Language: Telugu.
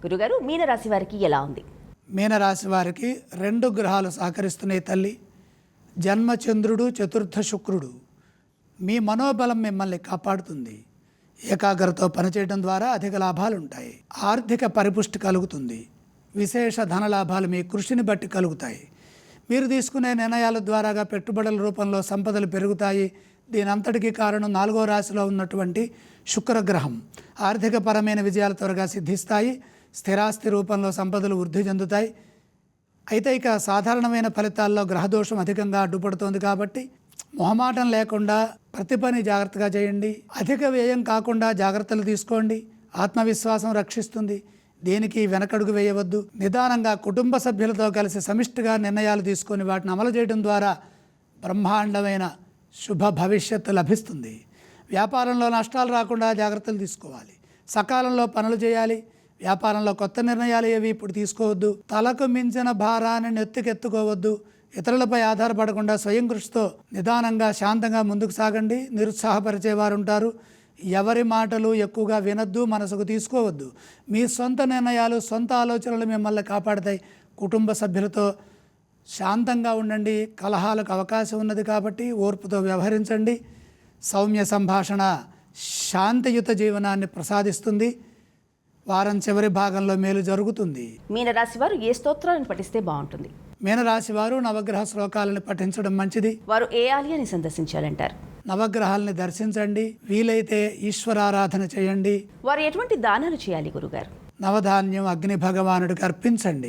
గురుగారు, మీనరాశి వారికి ఎలా ఉంది? మీనరాశి వారికి 2 గ్రహాలు సహకరిస్తున్నాయి తల్లి. జన్మచంద్రుడు, చతుర్థ శుక్రుడు. మీ మనోబలం మిమ్మల్ని కాపాడుతుంది. ఏకాగ్రతతో పనిచేయడం ద్వారా అధిక లాభాలు ఉంటాయి. ఆర్థిక పరిపుష్టి కలుగుతుంది. విశేష ధన లాభాలు మీ కృషిని బట్టి కలుగుతాయి. మీరు తీసుకునే నిర్ణయాల ద్వారాగా పెట్టుబడుల రూపంలో సంపదలు పెరుగుతాయి. దీని అంతటికీ కారణం 4వ రాశిలో ఉన్నటువంటి శుక్రగ్రహం. ఆర్థికపరమైన విజయాలు త్వరగా సిద్ధిస్తాయి. స్థిరాస్తి రూపంలో సంపదలు వృద్ధి చెందుతాయి. అయితే ఇక సాధారణమైన ఫలితాల్లో గ్రహదోషం అధికంగా అడ్డుపడుతోంది కాబట్టి మొహమాటం లేకుండా ప్రతి పని జాగ్రత్తగా చేయండి. అధిక వ్యయం కాకుండా జాగ్రత్తలు తీసుకోండి. ఆత్మవిశ్వాసం రక్షిస్తుంది. దేనికి వెనకడుగు వేయవద్దు. నిదానంగా కుటుంబ సభ్యులతో కలిసి సమిష్టిగా నిర్ణయాలు తీసుకొని వాటిని అమలు చేయడం ద్వారా బ్రహ్మాండమైన శుభ భవిష్యత్తు లభిస్తుంది. వ్యాపారంలో నష్టాలు రాకుండా జాగ్రత్తలు తీసుకోవాలి. సకాలంలో పనులు చేయాలి. వ్యాపారంలో కొత్త నిర్ణయాలు ఏవి ఇప్పుడు తీసుకోవద్దు. తలకు మించిన భారాన్ని నెత్తికెత్తుకోవద్దు. ఇతరులపై ఆధారపడకుండా స్వయం కృషితో నిదానంగా శాంతంగా ముందుకు సాగండి. నిరుత్సాహపరిచేవారు ఉంటారు. ఎవరి మాటలు ఎక్కువగా వినొద్దు, మనసుకు తీసుకోవద్దు. మీ సొంత నిర్ణయాలు, సొంత ఆలోచనలు మిమ్మల్ని కాపాడతాయి. కుటుంబ సభ్యులతో శాంతంగా ఉండండి. కలహాలకు అవకాశం ఉన్నది కాబట్టి ఓర్పుతో వ్యవహరించండి. సౌమ్య సంభాషణ శాంతియుత జీవనాన్ని ప్రసాదిస్తుంది. వారం చివరి భాగంలో మేలు జరుగుతుంది. మీనరాశి వారు ఏ స్తోత్రాలను పఠిస్తే బాగుంటుంది? మీనరాశి వారు నవగ్రహ శ్లోకాలను పఠించడం మంచిది. వారు ఏ ఆలయాన్ని సందర్శించాలంటారు? నవగ్రహాలని దర్శించండి. వీలైతే ఈశ్వరారాధన చేయండి. వారు ఎటువంటి దానాలు చేయాలి గురుగారు? నవధాన్యం అగ్ని భగవానుడికి అర్పించండి.